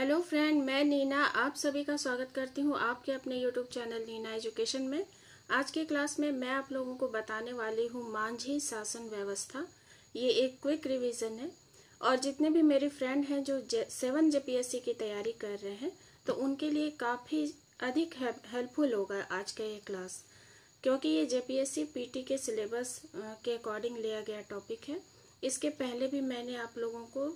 Hello friend, मैं नीना आप सभी का स्वागत करती हूँ आपके अपने यूट्यूब चैनल नीना एजुकेशन में। आज की क्लास में मैं आप लोगों को बताने वाली हूँ मांझी शासन व्यवस्था। ये एक क्विक रिवीजन है और जितने भी मेरे फ्रेंड हैं जो 7 जेपीएससी की तैयारी कर रहे हैं तो उनके लिए काफ़ी अधिक हेल्पफुल होगा आज का ये क्लास, क्योंकि ये जेपीएससी पीटी के सिलेबस के अकॉर्डिंग लिया गया टॉपिक है। इसके पहले भी मैंने आप लोगों को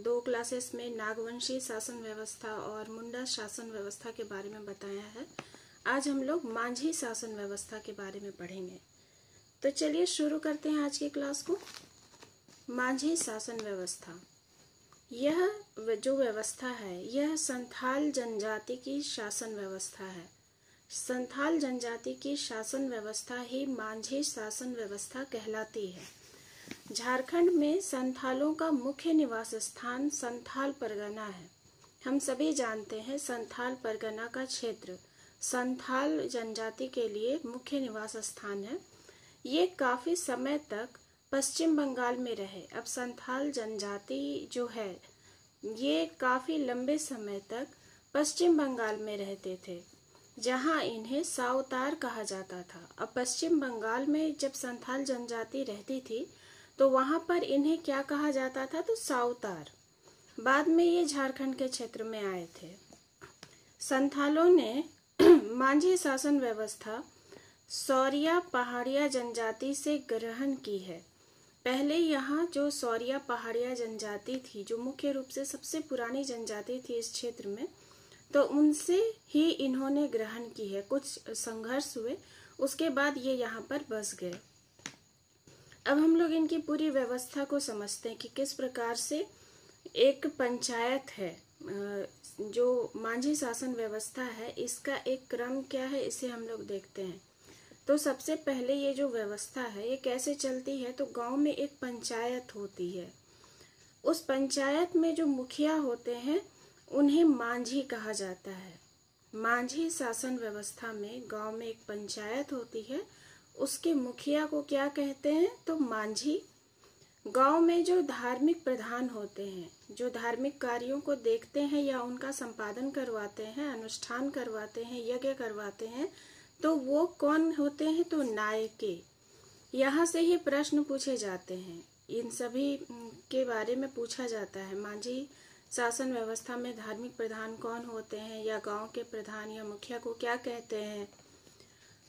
2 क्लासेस में नागवंशी शासन व्यवस्था और मुंडा शासन व्यवस्था के बारे में बताया है। आज हम लोग मांझी शासन व्यवस्था के बारे में पढ़ेंगे। तो चलिए शुरू करते हैं आज की क्लास को। मांझी शासन व्यवस्था, यह जो व्यवस्था है यह संथाल जनजाति की शासन व्यवस्था है। संथाल जनजाति की शासन व्यवस्था ही मांझी शासन व्यवस्था कहलाती है। झारखंड में संथालों का मुख्य निवास स्थान संथाल परगना है। हम सभी जानते हैं संथाल परगना का क्षेत्र संथाल जनजाति के लिए मुख्य निवास स्थान है। ये काफी समय तक पश्चिम बंगाल में रहे। अब संथाल जनजाति जो है ये काफी लंबे समय तक पश्चिम बंगाल में रहते थे, जहां इन्हें सावतार कहा जाता था। अब पश्चिम बंगाल में जब संथाल जनजाति रहती थी तो वहां पर इन्हें क्या कहा जाता था, तो सावतार। बाद में ये झारखंड के क्षेत्र में आए थे। संथालों ने मांझी शासन व्यवस्था सौरिया पहाड़िया जनजाति से ग्रहण की है। पहले यहाँ जो सौरिया पहाड़िया जनजाति थी, जो मुख्य रूप से सबसे पुरानी जनजाति थी इस क्षेत्र में, तो उनसे ही इन्होंने ग्रहण की है। कुछ संघर्ष हुए, उसके बाद ये यहाँ पर बस गए। अब हम लोग इनकी पूरी व्यवस्था को समझते हैं कि किस प्रकार से एक पंचायत है। जो मांझी शासन व्यवस्था है इसका एक क्रम क्या है, इसे हम लोग देखते हैं। तो सबसे पहले ये जो व्यवस्था है ये कैसे चलती है, तो गांव में एक पंचायत होती है। उस पंचायत में जो मुखिया होते हैं उन्हें मांझी कहा जाता है। मांझी शासन व्यवस्था में गांव में एक पंचायत होती है, उसके मुखिया को क्या कहते हैं, तो मांझी। गांव में जो धार्मिक प्रधान होते हैं, जो धार्मिक कार्यों को देखते हैं या उनका संपादन करवाते हैं, अनुष्ठान करवाते हैं, यज्ञ करवाते हैं, तो वो कौन होते हैं, तो नायके। यहाँ से ही प्रश्न पूछे जाते हैं, इन सभी के बारे में पूछा जाता है। मांझी शासन व्यवस्था में धार्मिक प्रधान कौन होते हैं या गांव के प्रधान या मुखिया को क्या कहते हैं।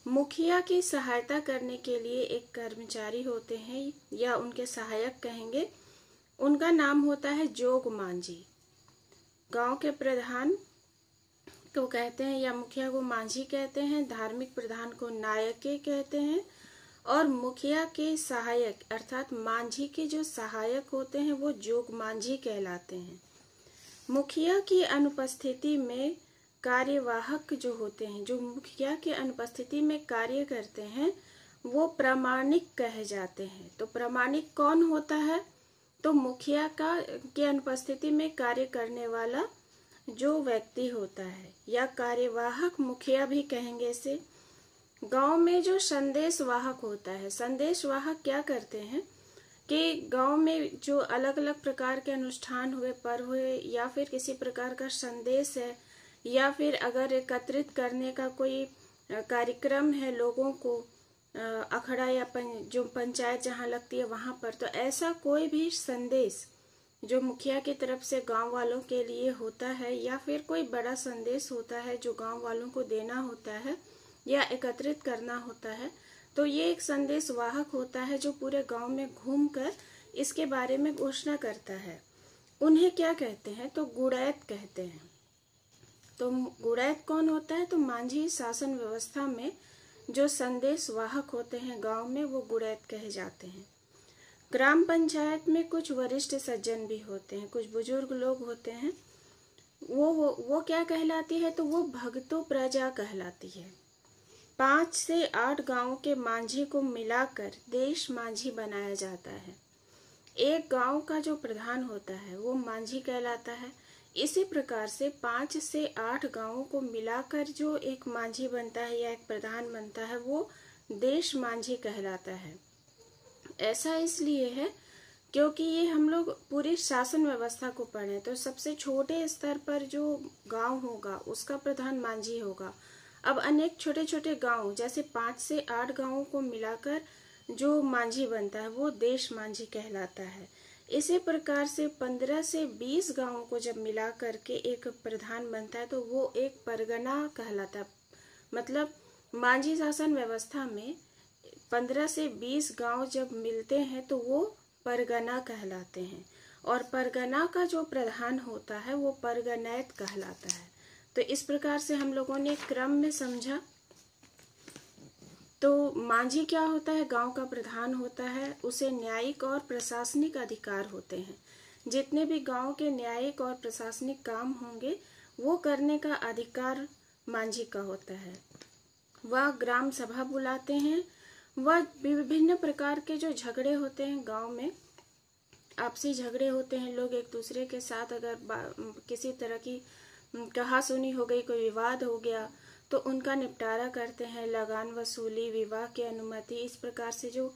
मुखिया की सहायता करने के लिए एक कर्मचारी होते हैं या उनके सहायक कहेंगे, उनका नाम होता है जोग मांझी। गांव के प्रधान को कहते हैं या मुखिया को मांझी कहते हैं, धार्मिक प्रधान को नायके कहते हैं और मुखिया के सहायक अर्थात मांझी के जो सहायक होते हैं वो जोग मांझी कहलाते हैं। मुखिया की अनुपस्थिति में कार्यवाहक जो होते हैं, जो मुखिया के अनुपस्थिति में कार्य करते हैं, वो प्रामाणिक कहे जाते हैं। तो प्रामाणिक कौन होता है, तो मुखिया के अनुपस्थिति में कार्य करने वाला जो व्यक्ति होता है, या कार्यवाहक मुखिया भी कहेंगे इसे। गांव में जो संदेशवाहक होता है, संदेशवाहक क्या करते हैं कि गांव में जो अलग अलग प्रकार के अनुष्ठान हुए, पर्व हुए, या फिर किसी प्रकार का संदेश है, या फिर अगर एकत्रित करने का कोई कार्यक्रम है लोगों को, अखड़ा या जो पंचायत जहाँ लगती है वहां पर, तो ऐसा कोई भी संदेश जो मुखिया की तरफ से गांव वालों के लिए होता है, या फिर कोई बड़ा संदेश होता है जो गांव वालों को देना होता है या एकत्रित करना होता है, तो ये एक संदेश वाहक होता है जो पूरे गांव में घूमकर इसके बारे में घोषणा करता है। उन्हें क्या कहते हैं, तो गुड़ैत कहते हैं। तो गुड़ैत कौन होता है, तो मांझी शासन व्यवस्था में जो संदेश वाहक होते हैं गांव में, वो गुड़ैत कहे जाते हैं। ग्राम पंचायत में कुछ वरिष्ठ सज्जन भी होते हैं, कुछ बुजुर्ग लोग होते हैं। वो क्या कहलाती है, तो वो भगतो प्रजा कहलाती है। 5 से 8 गांव के मांझी को मिलाकर देश मांझी बनाया जाता है। एक गांव का जो प्रधान होता है वो मांझी कहलाता है। इसी प्रकार से 5 से 8 गांवों को मिलाकर जो एक मांझी बनता है या एक प्रधान बनता है वो देश मांझी कहलाता है। ऐसा इसलिए है क्योंकि ये हम लोग पूरी शासन व्यवस्था को पढ़ें तो सबसे छोटे स्तर पर जो गांव होगा उसका प्रधान मांझी होगा। अब अनेक छोटे छोटे गांव जैसे 5 से 8 गांवों को मिलाकर जो मांझी बनता है वो देश मांझी कहलाता है। इसी प्रकार से 15 से 20 गांवों को जब मिला करके एक प्रधान बनता है तो वो एक परगना कहलाता है। मतलब मांझी शासन व्यवस्था में 15 से 20 गांव जब मिलते हैं तो वो परगना कहलाते हैं, और परगना का जो प्रधान होता है वो परगनैत कहलाता है। तो इस प्रकार से हम लोगों ने क्रम में समझा। तो मांझी क्या होता है? गांव का प्रधान होता है, उसे न्यायिक और प्रशासनिक अधिकार होते हैं। जितने भी गांव के न्यायिक और प्रशासनिक काम होंगे वो करने का अधिकार मांझी का होता है। वह ग्राम सभा बुलाते हैं, वह विभिन्न प्रकार के जो झगड़े होते हैं गांव में, आपसी झगड़े होते हैं, लोग एक दूसरे के साथ अगर किसी तरह की कहासुनी हो गई, कोई विवाद हो गया तो उनका निपटारा करते हैं। लगान वसूली, विवाह की अनुमति, इस प्रकार से जो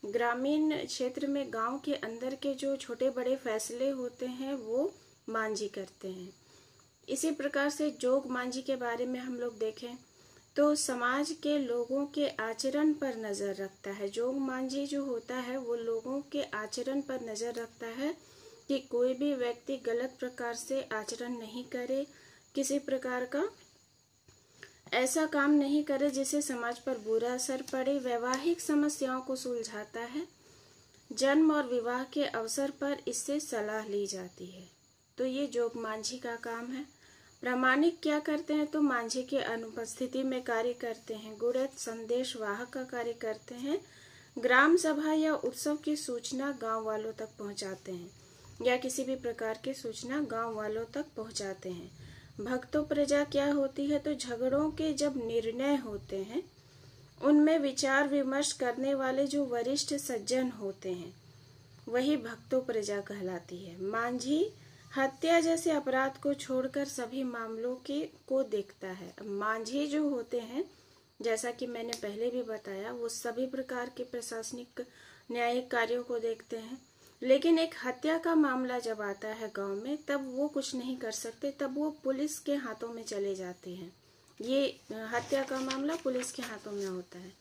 ग्रामीण क्षेत्र में गांव के अंदर के जो छोटे बड़े फैसले होते हैं वो मांझी करते हैं। इसी प्रकार से जोग मांझी के बारे में हम लोग देखें तो समाज के लोगों के आचरण पर नजर रखता है। जोग मांझी जो होता है वो लोगों के आचरण पर नजर रखता है कि कोई भी व्यक्ति गलत प्रकार से आचरण नहीं करे, किसी प्रकार का ऐसा काम नहीं करे जिससे समाज पर बुरा असर पड़े। वैवाहिक समस्याओं को सुलझाता है। जन्म और विवाह के अवसर पर इससे सलाह ली जाती है। तो ये जोग मांझी का काम है। प्रामाणिक क्या करते हैं? तो मांझी की अनुपस्थिति में कार्य करते हैं। गुड़त संदेश वाहक का कार्य करते हैं। ग्राम सभा या उत्सव की सूचना गांव वालों तक पहुंचाते हैं, या किसी भी प्रकार की सूचना गांव वालों तक पहुंचाते हैं। भक्तों प्रजा क्या होती है? तो झगड़ों के जब निर्णय होते हैं उनमें विचार विमर्श करने वाले जो वरिष्ठ सज्जन होते हैं वही भक्तों प्रजा कहलाती है। मांझी हत्या जैसे अपराध को छोड़कर सभी मामलों को देखता है। मांझी जो होते हैं, जैसा कि मैंने पहले भी बताया, वो सभी प्रकार के प्रशासनिक न्यायिक कार्यों को देखते हैं। लेकिन एक हत्या का मामला जब आता है गांव में तब वो कुछ नहीं कर सकते, तब वो पुलिस के हाथों में चले जाते हैं। ये हत्या का मामला पुलिस के हाथों में होता है।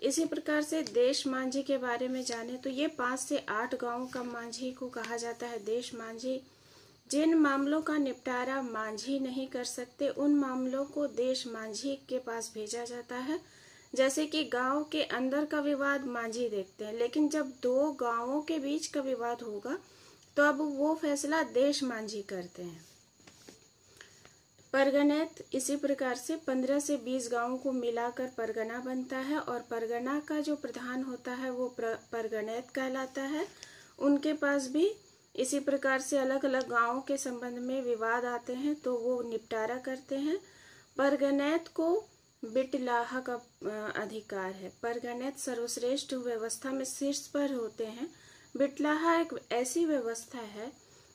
इसी प्रकार से देश मांझी के बारे में जाने तो ये 5 से 8 गांवों का मांझी को कहा जाता है देश मांझी। जिन मामलों का निपटारा मांझी नहीं कर सकते उन मामलों को देश मांझी के पास भेजा जाता है। जैसे कि गांव के अंदर का विवाद मांझी देखते हैं, लेकिन जब 2 गांवों के बीच का विवाद होगा तो अब वो फैसला देश मांझी करते हैं। परगनैत इसी प्रकार से 15 से 20 गांवों को मिलाकर परगना बनता है, और परगना का जो प्रधान होता है वो परगनैत कहलाता है। उनके पास भी इसी प्रकार से अलग अलग गांवों के संबंध में विवाद आते हैं तो वो निपटारा करते हैं। परगनैत को बिटलाहा का अधिकार है। परगनैत सर्वश्रेष्ठ व्यवस्था में शीर्ष पर होते हैं। बिटलाहा एक ऐसी व्यवस्था है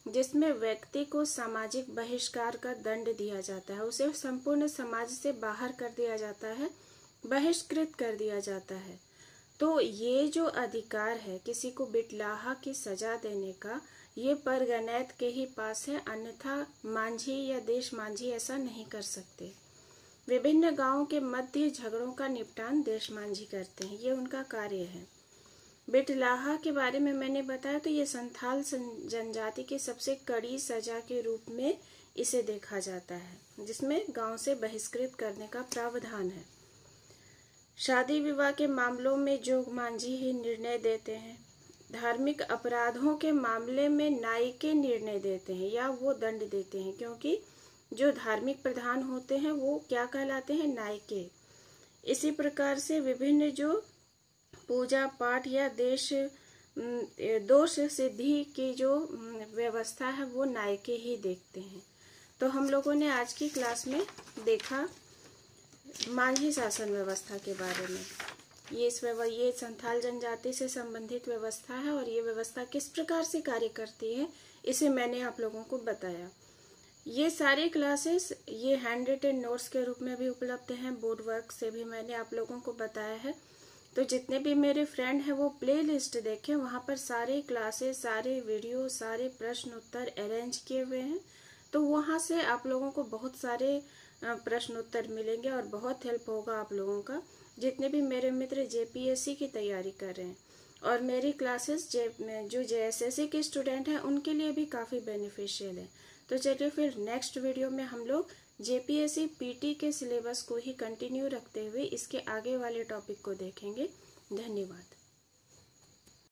जिसमें व्यक्ति को सामाजिक बहिष्कार का दंड दिया जाता है, उसे संपूर्ण समाज से बाहर कर दिया जाता है, बहिष्कृत कर दिया जाता है। तो ये जो अधिकार है किसी को बिटलाहा की सजा देने का, ये परगनैत के ही पास है, अन्यथा मांझी या देश मांझी ऐसा नहीं कर सकते। विभिन्न गांवों के मध्य झगड़ों का निपटान देश मांझी करते हैं, ये उनका कार्य है। बिटलाहा के बारे में मैंने बताया तो ये संथाल जनजाति की सबसे कड़ी सजा के रूप में इसे देखा जाता है, जिसमें गांव से बहिष्कृत करने का प्रावधान है। शादी विवाह के मामलों में जोग मांझी ही निर्णय देते हैं। धार्मिक अपराधों के मामले में नायिके निर्णय देते हैं या वो दंड देते हैं, क्योंकि जो धार्मिक प्रधान होते हैं वो क्या कहलाते हैं? नायिके। इसी प्रकार से विभिन्न जो पूजा पाठ या दोष सिद्धि की जो व्यवस्था है वो नायिके ही देखते हैं। तो हम लोगों ने आज की क्लास में देखा मांझी शासन व्यवस्था के बारे में। ये संथाल जनजाति से संबंधित व्यवस्था है और ये व्यवस्था किस प्रकार से कार्य करती है इसे मैंने आप लोगों को बताया। ये सारी क्लासेस ये हैंड रिटन नोट्स के रूप में भी उपलब्ध हैं, बोर्ड वर्क से भी मैंने आप लोगों को बताया है। तो जितने भी मेरे फ्रेंड हैं वो प्ले लिस्ट देखें, वहाँ पर सारे क्लासेस, सारे वीडियो, सारे प्रश्न उत्तर अरेंज किए हुए हैं। तो वहाँ से आप लोगों को बहुत सारे प्रश्न उत्तर मिलेंगे और बहुत हेल्प होगा आप लोगों का, जितने भी मेरे मित्र जेपीएससी की तैयारी कर रहे हैं। और मेरी क्लासेस जो जेएसएससी के स्टूडेंट हैं उनके लिए भी काफ़ी बेनिफिशियल है। तो चलिए फिर नेक्स्ट वीडियो में हम लोग जेपीएससी पीटी के सिलेबस को ही कंटिन्यू रखते हुए इसके आगे वाले टॉपिक को देखेंगे। धन्यवाद।